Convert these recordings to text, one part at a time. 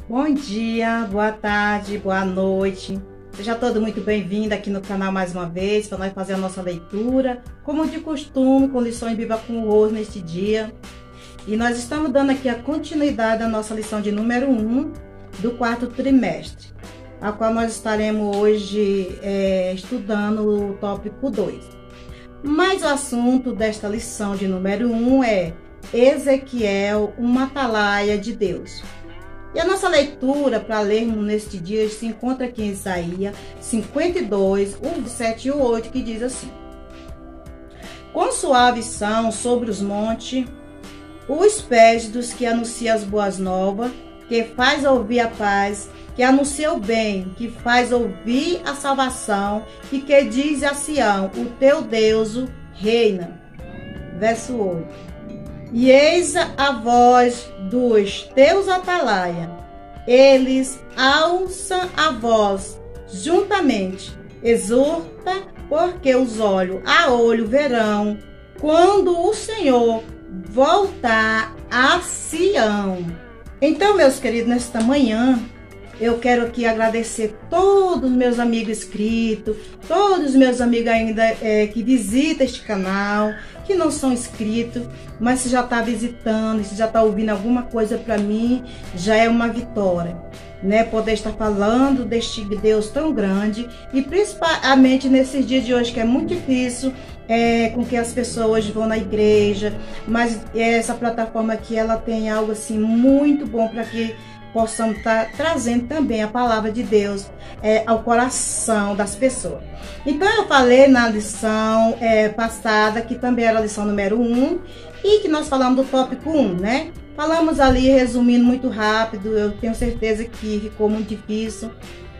Bom dia, boa tarde, boa noite. Seja todo muito bem-vindo aqui no canal mais uma vez para nós fazer a nossa leitura, como de costume, com lições bíblicas com o hoje neste dia. E nós estamos dando aqui a continuidade da nossa lição de número 1 do quarto trimestre, a qual nós estaremos hoje estudando o tópico 2. Mas o assunto desta lição de número 1 é Ezequiel, uma atalaia de Deus. E a nossa leitura para lermos neste dia se encontra aqui em Isaías 52, 7 e 8, que diz assim: Quão suaves são sobre os montes os pés dos que anunciam as boas novas, que faz ouvir a paz, que anuncia o bem, que faz ouvir a salvação, e que diz a Sião: o teu Deus reina. Verso 8. E eis a voz dos teus atalaia, eles alçam a voz juntamente, exorta, porque os olhos a olho verão, quando o Senhor voltar a Sião. Então, meus queridos, nesta manhã, eu quero aqui agradecer todos os meus amigos inscritos, todos os meus amigos ainda que visitam este canal, que não são inscritos, mas se já está visitando, se já está ouvindo alguma coisa para mim, já é uma vitória, né? Poder estar falando deste Deus tão grande e principalmente nesses dias de hoje que é muito difícil, com que as pessoas vão na igreja, mas essa plataforma aqui ela tem algo assim muito bom para que possamos estar trazendo também a palavra de Deus ao coração das pessoas. Então eu falei na lição passada, que também era a lição número 1, e que nós falamos do tópico 1, né? Falamos ali, resumindo muito rápido, eu tenho certeza que ficou muito difícil,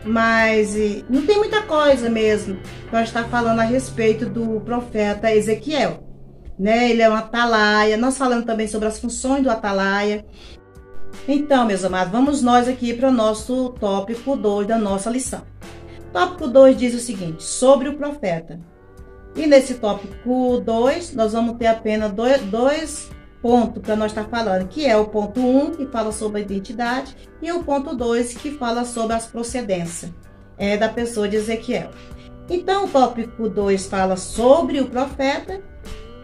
mas não tem muita coisa mesmo para estar falando a respeito do profeta Ezequiel, né? Ele é um atalaia, nós falamos também sobre as funções do atalaia. Então, meus amados, vamos nós aqui para o nosso tópico 2 da nossa lição. Tópico 2 diz o seguinte, sobre o profeta. E nesse tópico 2, nós vamos ter apenas dois pontos para nós estar falando, que é o ponto 1, que fala sobre a identidade, e o ponto 2, que fala sobre as procedências da pessoa de Ezequiel. Então, o tópico 2 fala sobre o profeta,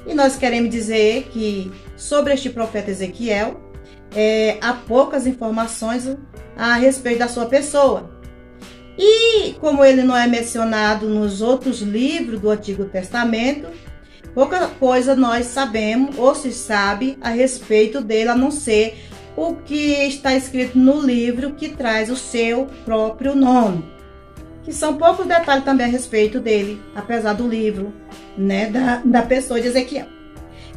e nós queremos dizer que sobre este profeta Ezequiel, há poucas informações a respeito da sua pessoa. E como ele não é mencionado nos outros livros do Antigo Testamento, pouca coisa nós sabemos ou se sabe a respeito dele, a não ser o que está escrito no livro que traz o seu próprio nome, que são poucos detalhes também a respeito dele, apesar do livro, né, da pessoa de Ezequiel.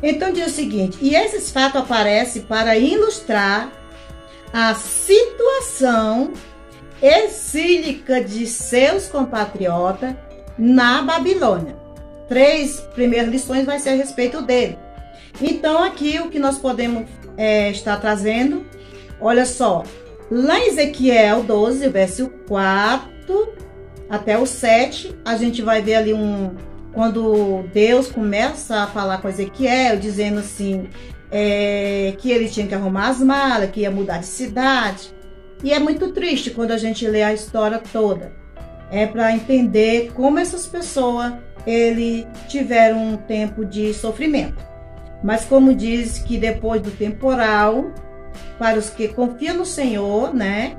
Então diz o seguinte, e esses fatos aparecem para ilustrar a situação exílica de seus compatriotas na Babilônia. 3 primeiras lições vai ser a respeito dele. Então aqui o que nós podemos estar trazendo, olha só, lá em Ezequiel 12, verso 4 até o 7, a gente vai ver ali quando Deus começa a falar com Ezequiel, dizendo assim, que ele tinha que arrumar as malas, que ia mudar de cidade. E é muito triste quando a gente lê a história toda. É para entender como essas pessoas tiveram um tempo de sofrimento. Mas como diz que depois do temporal, para os que confiam no Senhor, né,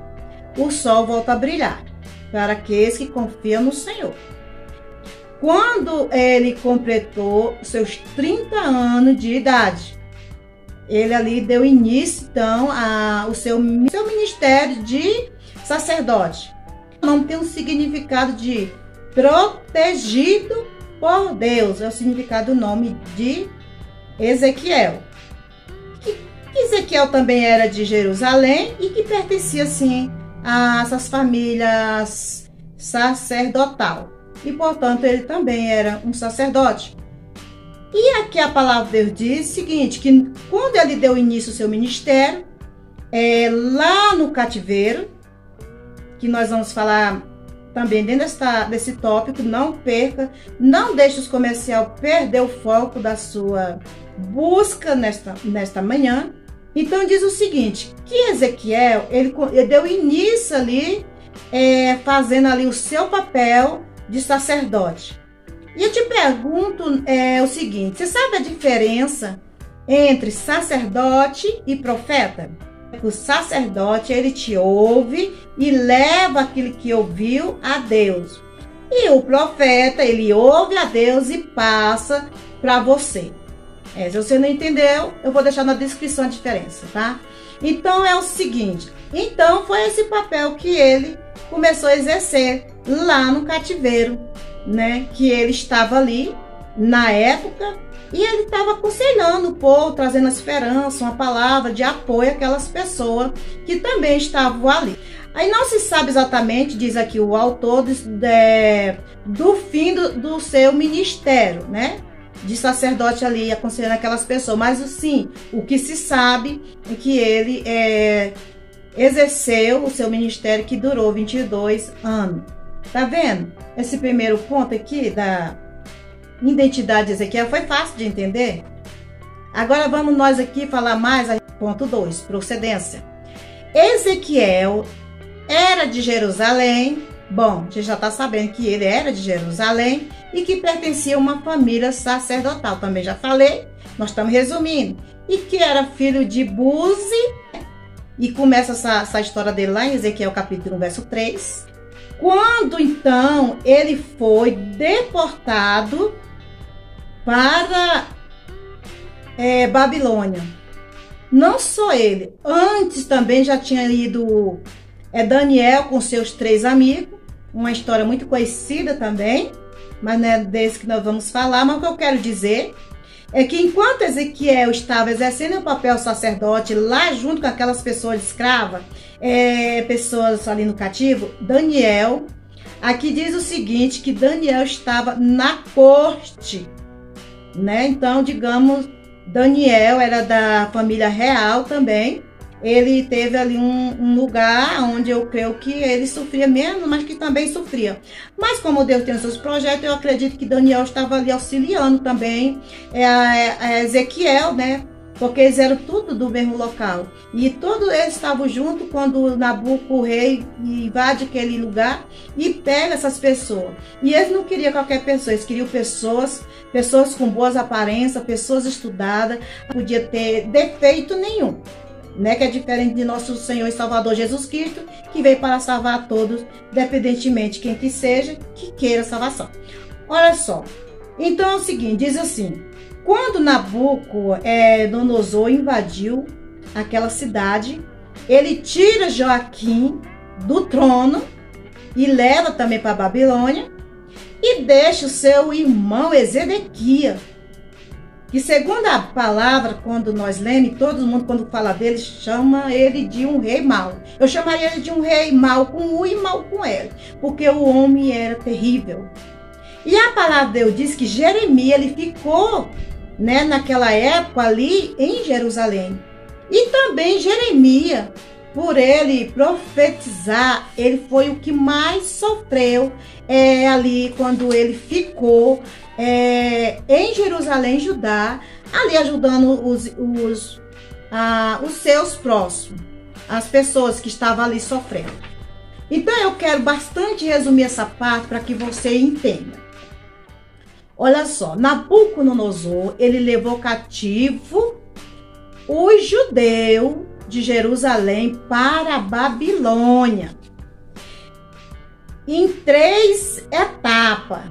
o sol volta a brilhar. Para aqueles que confiam no Senhor. Quando ele completou seus 30 anos de idade, ele ali deu início, então, ao seu ministério de sacerdote. Não tem um significado de protegido por Deus, é o significado do nome de Ezequiel. Que Ezequiel também era de Jerusalém e que pertencia, assim, a essas famílias sacerdotal. E, portanto, ele também era um sacerdote. E aqui a palavra de Deus diz o seguinte, que quando ele deu início ao seu ministério, lá no cativeiro, que nós vamos falar também dentro desse tópico, não perca, não deixe os comerciais perder o foco da sua busca nesta manhã. Então diz o seguinte, que Ezequiel, ele deu início ali, fazendo ali o seu papel de sacerdote. E eu te pergunto o seguinte, você sabe a diferença entre sacerdote e profeta? O sacerdote, ele te ouve e leva aquilo que ouviu a Deus. E o profeta, ele ouve a Deus e passa para você. Se você não entendeu, eu vou deixar na descrição a diferença, tá? Então é o seguinte, então foi esse papel que ele começou a exercer lá no cativeiro, né? Que ele estava ali na época e ele estava aconselhando o povo, trazendo a esperança, uma palavra de apoio àquelas pessoas que também estavam ali. Aí não se sabe exatamente, diz aqui o autor, do fim do seu ministério, né? De sacerdote ali, aconselhando aquelas pessoas. Mas sim, o que se sabe é que ele exerceu o seu ministério que durou 22 anos. Tá vendo? Esse primeiro ponto aqui da identidade de Ezequiel foi fácil de entender. Agora vamos nós aqui falar mais a ponto 2, procedência. Ezequiel era de Jerusalém. Bom, você já está sabendo que ele era de Jerusalém e que pertencia a uma família sacerdotal. Também já falei, nós estamos resumindo. E que era filho de Buzi. E começa essa história dele lá em Ezequiel capítulo 1, verso 3. Quando então ele foi deportado para Babilônia. Não só ele, antes também já tinha ido Daniel com seus 3 amigos, uma história muito conhecida também, mas não é desse que nós vamos falar. Mas o que eu quero dizer é que enquanto Ezequiel estava exercendo o papel sacerdote lá junto com aquelas pessoas escravas, pessoas ali no cativo, Daniel, aqui diz o seguinte, que Daniel estava na corte, né? Então, digamos, Daniel era da família real também. Ele teve ali um lugar onde eu creio que ele sofria menos, mas que também sofria. Mas como Deus tem os seus projetos, eu acredito que Daniel estava ali auxiliando também a Ezequiel, né? Porque eles eram tudo do mesmo local. E todos eles estavam juntos quando Nabucodonosor, o rei, invade aquele lugar e pega essas pessoas. E eles não queriam qualquer pessoa, eles queriam pessoas com boas aparências, pessoas estudadas, não podia ter defeito nenhum. Né, que é diferente de nosso Senhor e Salvador Jesus Cristo, que veio para salvar a todos, independentemente de quem que seja, que queira salvação. Olha só, então é o seguinte, diz assim, quando Nabucodonosor invadiu aquela cidade, ele tira Joaquim do trono e leva também para a Babilônia e deixa o seu irmão Ezequias, que segundo a palavra, quando nós lemos, todo mundo quando fala dele, chama ele de um rei mau. Eu chamaria ele de um rei mau com U e mau com L, porque o homem era terrível. E a palavra de Deus diz que Jeremias, ele ficou, né, naquela época ali em Jerusalém. E também Jeremias, por ele profetizar, ele foi o que mais sofreu ali quando ele ficou em Jerusalém, Judá, ali ajudando os seus próximos, as pessoas que estavam ali sofrendo. Então eu quero bastante resumir essa parte para que você entenda. Olha só, Nabucodonosor, ele levou cativo os judeus de Jerusalém para a Babilônia em 3 etapas.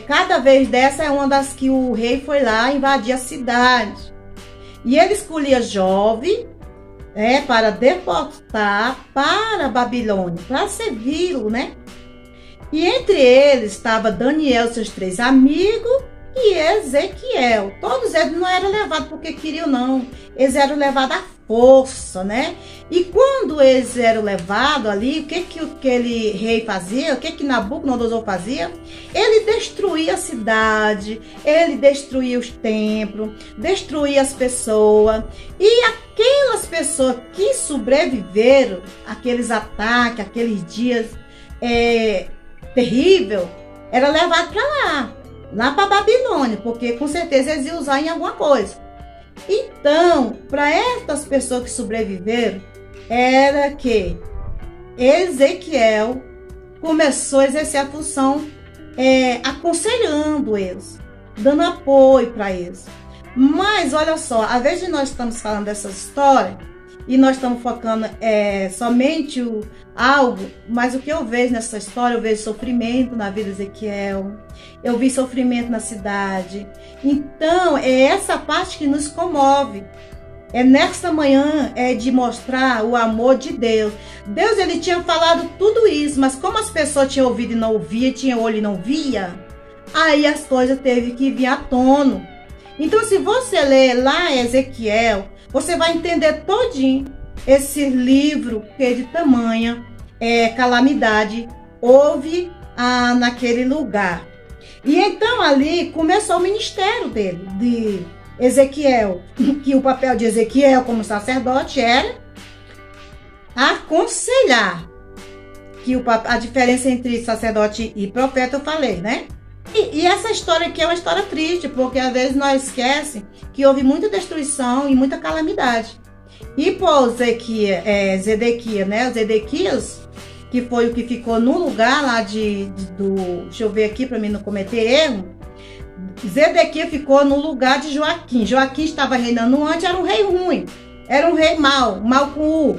Cada vez dessa é uma das que o rei foi lá invadir a cidade. E ele escolhia jovem para deportar para a Babilônia, para servi-lo, né? E entre eles estava Daniel, seus 3 amigos, e Ezequiel. Todos eles não eram levados porque queriam, não. Eles eram levados à força, né? E quando eles eram levados ali, o que aquele rei fazia? O que Nabucodonosor fazia? Ele destruía a cidade, ele destruía os templos, destruía as pessoas. E aquelas pessoas que sobreviveram àqueles ataques, aqueles dias terríveis, era levado para lá para a Babilônia, porque com certeza eles iam usar em alguma coisa. Então, para estas pessoas que sobreviveram, era que Ezequiel começou a exercer a função aconselhando eles, dando apoio para eles. Mas olha só, às vezes nós estamos falando dessa história e nós estamos focando somente algo, mas o que eu vejo nessa história, eu vejo sofrimento na vida de Ezequiel, eu vi sofrimento na cidade. Então é essa parte que nos comove. Nesta manhã de mostrar o amor de Deus. Deus, ele tinha falado tudo isso, mas como as pessoas tinham ouvido e não ouvia, tinha olho e não via, aí as coisas teve que vir à tona. Então, se você ler lá Ezequiel, você vai entender todinho esse livro que de tamanha calamidade houve naquele lugar. E então ali começou o ministério dele, de Ezequiel, que o papel de Ezequiel como sacerdote era aconselhar, que a diferença entre sacerdote e profeta eu falei, né? E essa história aqui é uma história triste, porque às vezes nós esquecemos que houve muita destruição e muita calamidade. E por Zedequias, né? Zedequias, que foi o que ficou no lugar lá deixa eu ver aqui para mim não cometer erro. Zedequias ficou no lugar de Joaquim. Joaquim estava reinando antes, era um rei ruim, era um rei mau com U.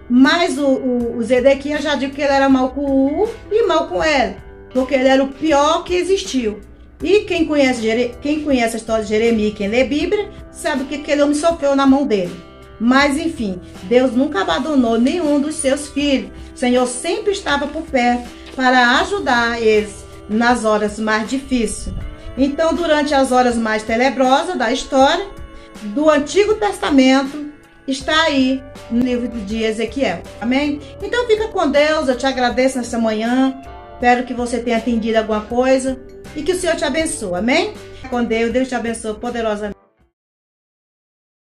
Mas o Zedequias já disse que ele era mau com U e mau com L, porque ele era o pior que existiu. E quem conhece a história de Jeremias, quem lê Bíblia, sabe o que aquele homem sofreu na mão dele. Mas enfim, Deus nunca abandonou nenhum dos seus filhos. O Senhor sempre estava por perto para ajudar eles nas horas mais difíceis. Então, durante as horas mais tenebrosas da história do Antigo Testamento, está aí no livro de Ezequiel. Amém? Então, fica com Deus. Eu te agradeço nessa manhã. Espero que você tenha entendido alguma coisa e que o Senhor te abençoe. Amém? Com Deus, Deus te abençoe poderosamente.